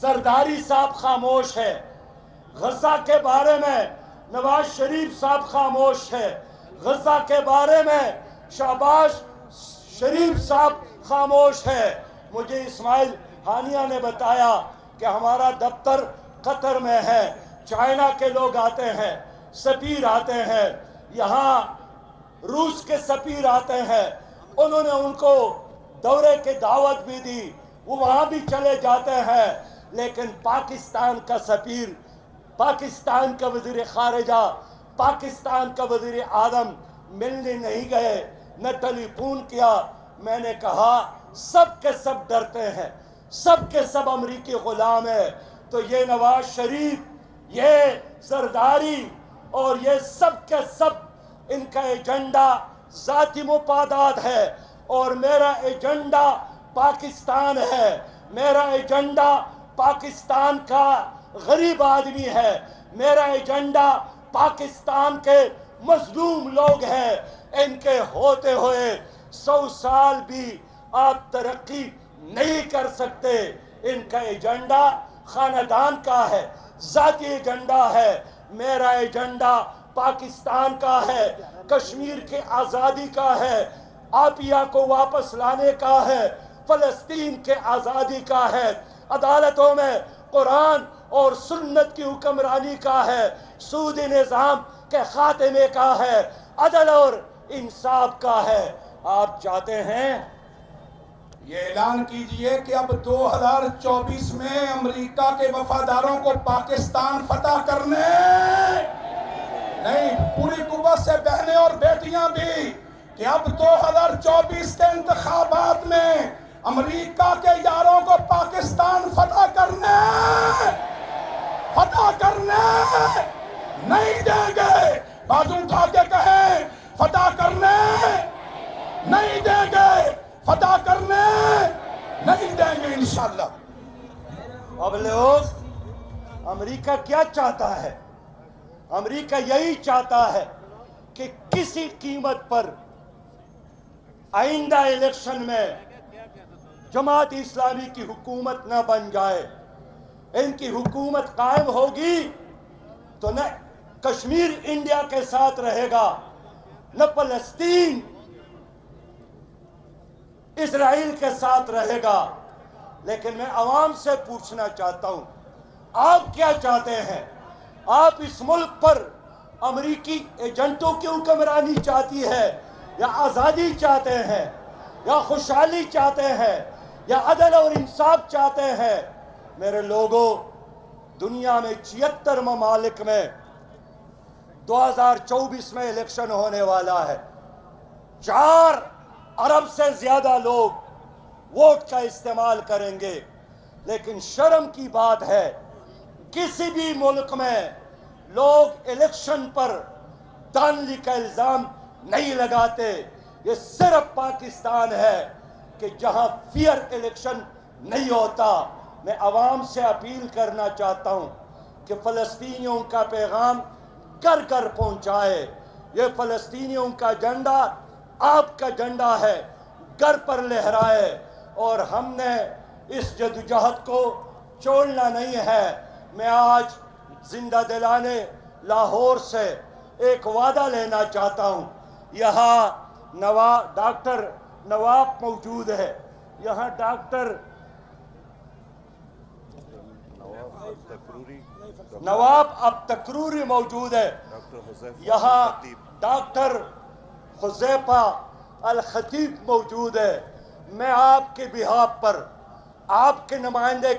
زرداری صاحب خاموش ہے، غزہ کے بارے میں نواز شریف صاحب خاموش ہے، غزہ کے بارے میں شہباز شریف صاحب خاموش ہے۔ مجھے اسماعیل ہانیہ نے بتایا کہ ہمارا دفتر قطر میں ہے، چائنا کے لوگ آتے ہیں، سفیر آتے ہیں، یہاں روس کے سفیر آتے ہیں، انہوں نے ان کو دورے کی دعوت بھی دی، وہ وہاں بھی چلے جاتے ہیں، لیکن پاکستان کا سفیر، پاکستان کا وزیر خارجہ، پاکستان کا وزیر اعظم ملنے نہیں گئے، نہ ٹیلی فون کیا۔ میں نے کہا سب کے سب ڈرتے ہیں، سب کے سب امریکی غلام ہیں، تو یہ نواز شریف، یہ زرداری اور یہ سب کے سب ان کا ایجنڈا ذاتی مفادات ہے، اور میرا ایجنڈا پاکستان ہے، میرا ایجنڈا پاکستان کا غریب آدمی ہے، میرا ایجنڈا پاکستان کے مظلوم لوگ ہیں۔ ان کے ہوتے ہوئے 100 سال بھی آپ ترقی نہیں کر سکتے۔ ان کا ایجنڈا خاندان کا ہے، ذاتی ایجنڈا ہے، میرا ایجنڈا پاکستان کا ہے، کشمیر کی آزادی کا ہے، آپیا کو واپس لانے کا ہے، فلسطین کے آزادی کا ہے، عدالتوں میں قرآن اور سنت کی حکمرانی کا ہے، سودی نظام کے خاتمے کا ہے، عدل اور انصاف کا ہے۔ آپ چاہتے ہیں یہ اعلان کیجئے کہ اب 2024 میں امریکہ کے وفاداروں کو پاکستان فتح کرنے نہیں، پوری قوت سے بہنیں اور بیٹیاں بھی، کہ اب 2024 کے انتخابات میں امریکہ کے یاروں کو پاکستان فتح کرنے نہیں دیں گے۔ بازو اٹھا کے کہیں فتح کرنے نہیں دیں گے، فتح کرنے نہیں دیں گے انشاءاللہ۔ اب لوگ امریکہ کیا چاہتا ہے؟ امریکہ یہی چاہتا ہے کہ کسی قیمت پر آئندہ الیکشن میں جماعت اسلامی کی حکومت نہ بن جائے۔ ان کی حکومت قائم ہوگی تو نہ کشمیر انڈیا کے ساتھ رہے گا، نہ فلسطین اسرائیل کے ساتھ رہے گا۔ لیکن میں عوام سے پوچھنا چاہتا ہوں، آپ کیا چاہتے ہیں؟ آپ اس ملک پر امریکی ایجنٹوں کی حکمرانی چاہتی ہے، یا آزادی چاہتے ہیں، یا خوشحالی چاہتے ہیں، یا عدل اور انصاف چاہتے ہیں؟ میرے لوگوں، دنیا میں 76 ممالک میں 2024 میں الیکشن ہونے والا ہے۔ 4 ارب سے زیادہ لوگ ووٹ کا استعمال کریں گے، لیکن شرم کی بات ہے کسی بھی ملک میں لوگ الیکشن پر دھاندلی کا الزام نہیں لگاتے۔ یہ صرف پاکستان ہے کہ جہاں فیئر الیکشن نہیں ہوتا۔ میں عوام سے اپیل کرنا چاہتا ہوں کہ فلسطینیوں کا پیغام گھر گھر پہنچائے۔ یہ فلسطینیوں کا جھنڈا آپ کا جھنڈا ہے، گھر پر لہرائے، اور ہم نے اس جدوجہد کو چھوڑنا نہیں ہے۔ میں آج زندہ دلانے لاہور سے ایک وعدہ لینا چاہتا ہوں۔ یہاں ڈاکٹر نواب موجود ہے، یہاں ڈاکٹر نواب تکروری موجود ہے، یہاں ڈاکٹر حذیفہ الخطیب موجود ہے۔ میں آپ کے بہاف پر، آپ کے نمائندے کے